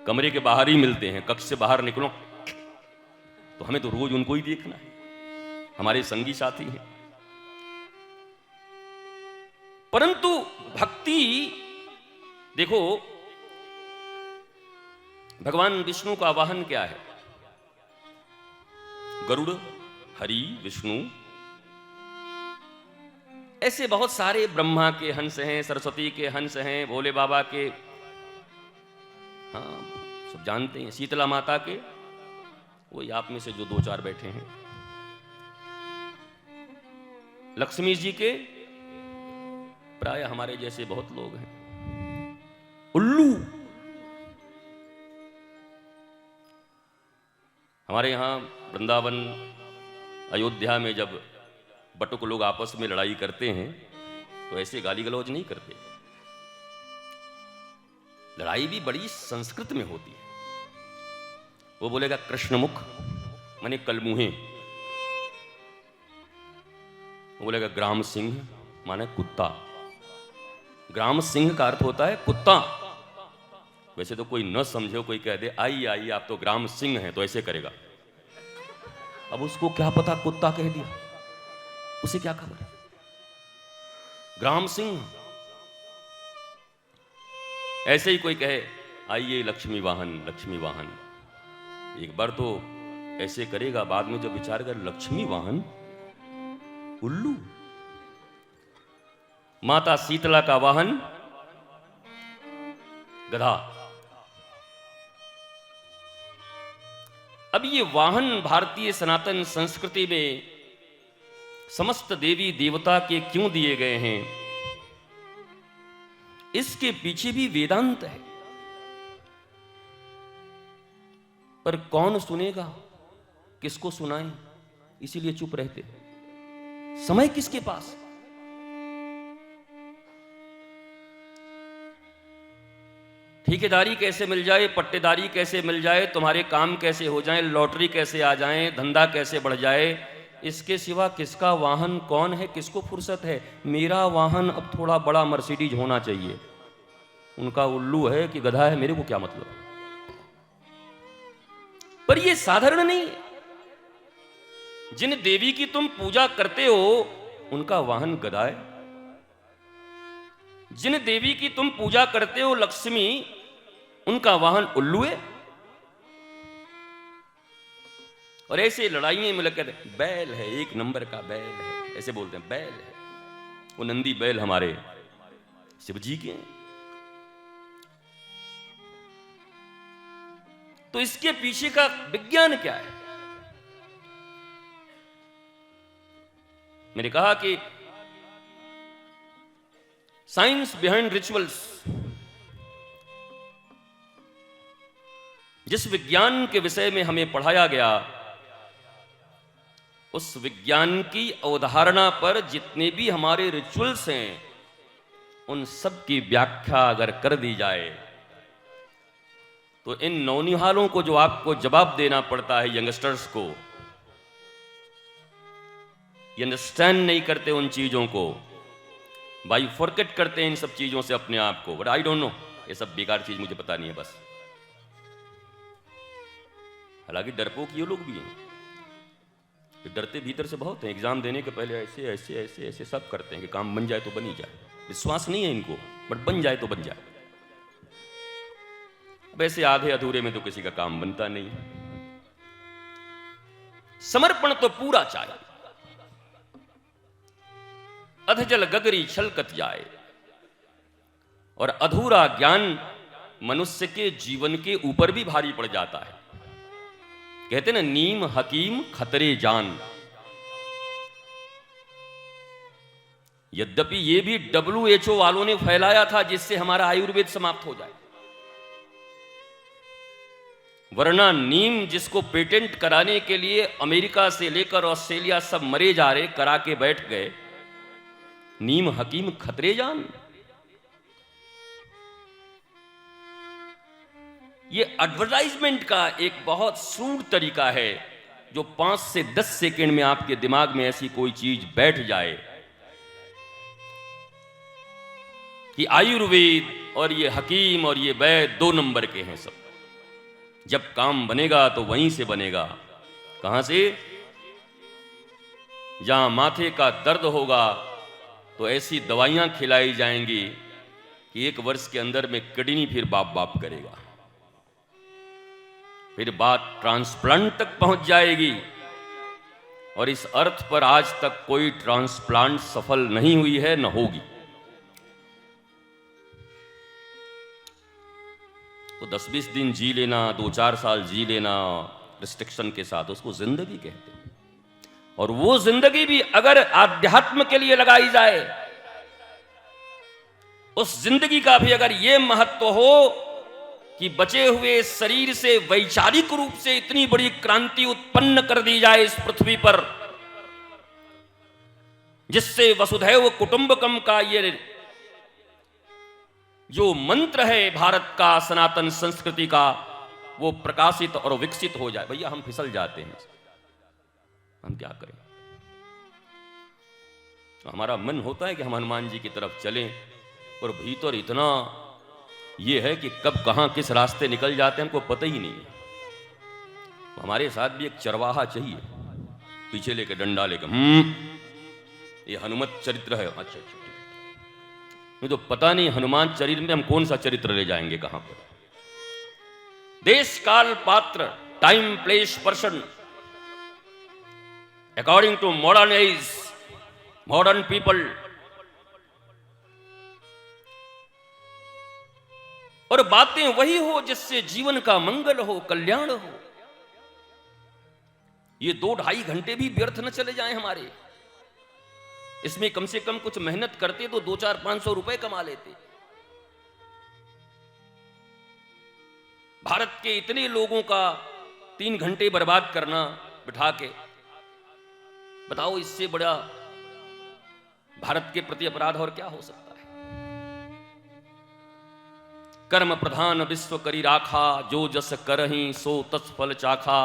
कमरे के बाहर ही मिलते हैं, कक्ष से बाहर निकलो तो हमें तो रोज उनको ही देखना है, हमारे संगी साथी हैं। परंतु भक्ति देखो, भगवान विष्णु का वाहन क्या है? गरुड़, हरि, विष्णु, ऐसे बहुत सारे, ब्रह्मा के हंस हैं, सरस्वती के हंस हैं, भोले बाबा के, हाँ सब जानते हैं, शीतला माता के, वही आप में से जो दो चार बैठे हैं, लक्ष्मी जी के, प्राय हमारे जैसे बहुत लोग हैं, उल्लू। हमारे यहां वृंदावन, अयोध्या में जब बटुक लोग आपस में लड़ाई करते हैं तो ऐसे गाली गलौज नहीं करते, लड़ाई भी बड़ी संस्कृत में होती है। वो बोलेगा कृष्णमुख माने कलमुहे, वो बोलेगा ग्राम सिंह माने कुत्ता। ग्राम सिंह का अर्थ होता है कुत्ता। वैसे तो कोई न समझे, कोई कह दे आई आई आप तो ग्राम सिंह हैं, तो ऐसे करेगा। अब उसको क्या पता कुत्ता कह दिया, उसे क्या खबर? ग्राम सिंह। ऐसे ही कोई कहे आइए लक्ष्मी वाहन, लक्ष्मी वाहन, एक बार तो ऐसे करेगा, बाद में जब विचार कर लक्ष्मी वाहन उल्लू। माता शीतला का वाहन गधा। अब ये वाहन भारतीय सनातन संस्कृति में समस्त देवी देवता के क्यों दिए गए हैं, इसके पीछे भी वेदांत है। पर कौन सुनेगा, किसको सुनाएं, इसीलिए चुप रहते। समय किसके पास? ठेकेदारी कैसे मिल जाए, पट्टेदारी कैसे मिल जाए, तुम्हारे काम कैसे हो जाए, लॉटरी कैसे आ जाए, धंधा कैसे बढ़ जाए, इसके सिवा किसका वाहन कौन है, किसको फुर्सत है? मेरा वाहन अब थोड़ा बड़ा मर्सिडीज होना चाहिए, उनका उल्लू है कि गधा है, मेरे को क्या मतलब। पर ये साधारण नहीं है। जिन देवी की तुम पूजा करते हो उनका वाहन गधा है, जिन देवी की तुम पूजा करते हो लक्ष्मी, उनका वाहन उल्लू है। और ऐसे लड़ाइयां में लगते बैल है, एक नंबर का बैल है, ऐसे बोलते हैं बैल है। वो नंदी बैल हमारे शिव जी के हैं। तो इसके पीछे का विज्ञान क्या है? मैंने कहा कि साइंस बिहाइंड रिचुअल्स, जिस विज्ञान के विषय में हमें पढ़ाया गया, उस विज्ञान की अवधारणा पर जितने भी हमारे रिचुअल्स हैं, उन सब की व्याख्या अगर कर दी जाए तो इन नौनिहालों को जो आपको जवाब देना पड़ता है, यंगस्टर्स को, ये अंडरस्टैंड नहीं करते उन चीजों को, बाई फॉरगेट करते हैं इन सब चीजों से अपने आप को। बट आई डोंट नो, ये सब बेकार चीज मुझे पता नहीं है बस। हालांकि डरपोक ये लोग भी हैं, डरते भीतर से बहुत हैं। एग्जाम देने के पहले ऐसे ऐसे ऐसे ऐसे सब करते हैं कि काम बन जाए तो बन ही जाए। विश्वास नहीं है इनको, बट बन जाए तो बन जाए। वैसे आधे अधूरे में तो किसी का काम बनता नहीं। समर्पण तो पूरा चाहिए। अधजल गगरी छलकत जाए, और अधूरा ज्ञान मनुष्य के जीवन के ऊपर भी भारी पड़ जाता है। कहते ना नीम हकीम खतरे जान। यद्यपि ये भी WHO वालों ने फैलाया था जिससे हमारा आयुर्वेद समाप्त हो जाए, वरना नीम जिसको पेटेंट कराने के लिए अमेरिका से लेकर ऑस्ट्रेलिया सब मरे जा रहे, करा के बैठ गए। नीम हकीम खतरे जान। ये एडवर्टाइजमेंट का एक बहुत सूर तरीका है, जो 5 से 10 सेकंड में आपके दिमाग में ऐसी कोई चीज बैठ जाए कि आयुर्वेद और ये हकीम और ये वैद्य 2 नंबर के हैं सब। जब काम बनेगा तो वहीं से बनेगा। कहां से? जहां माथे का दर्द होगा तो ऐसी दवाइयां खिलाई जाएंगी कि 1 वर्ष के अंदर में किडनी फिर बाप बाप करेगा, फिर बात ट्रांसप्लांट तक पहुंच जाएगी। और इस अर्थ पर आज तक कोई ट्रांसप्लांट सफल नहीं हुई है, न होगी। तो 10-20 दिन जी लेना, 2-4 साल जी लेना रिस्ट्रिक्शन के साथ, उसको जिंदगी कहते हैं। और वो जिंदगी भी अगर आध्यात्म के लिए लगाई जाए, उस जिंदगी का भी अगर ये महत्व हो कि बचे हुए शरीर से वैचारिक रूप से इतनी बड़ी क्रांति उत्पन्न कर दी जाए इस पृथ्वी पर, जिससे वसुधैव कुटुंबकम का ये जो मंत्र है भारत का, सनातन संस्कृति का, वो प्रकाशित और विकसित हो जाए। भैया हम फिसल जाते हैं, हम क्या करें? हमारा मन होता है कि हम हनुमान जी की तरफ चलें, और भीतर इतना ये है कि कब कहां किस रास्ते निकल जाते हैं हमको पता ही नहीं है। तो हमारे साथ भी एक चरवाहा चाहिए, पीछे लेके डंडा लेके, ये हनुमत चरित्र है, अच्छा अच्छा, नहीं तो पता नहीं हनुमान चरित्र में हम कौन सा चरित्र ले जाएंगे, कहां पर। देश काल पात्र, time place person, according to modern age, modern people. और बातें वही हो जिससे जीवन का मंगल हो, कल्याण हो। ये 2-2.5 घंटे भी व्यर्थ न चले जाएं हमारे। इसमें कम से कम कुछ मेहनत करते तो 200-400-500 रुपए कमा लेते। भारत के इतने लोगों का 3 घंटे बर्बाद करना बिठा के, बताओ इससे बड़ा भारत के प्रति अपराध और क्या हो सकता है। कर्म प्रधान विश्व करी राखा, जो जस करहीं सो तत् फल चाखा।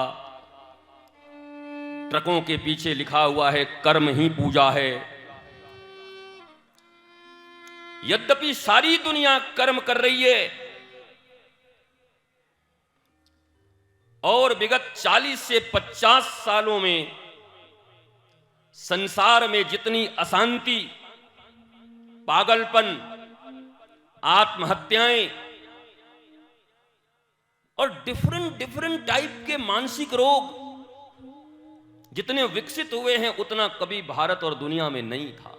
ट्रकों के पीछे लिखा हुआ है कर्म ही पूजा है। यद्यपि सारी दुनिया कर्म कर रही है और विगत 40 से 50 सालों में संसार में जितनी अशांति, पागलपन, आत्महत्याएं और डिफरेंट टाइप के मानसिक रोग जितने विकसित हुए हैं, उतना कभी भारत और दुनिया में नहीं था।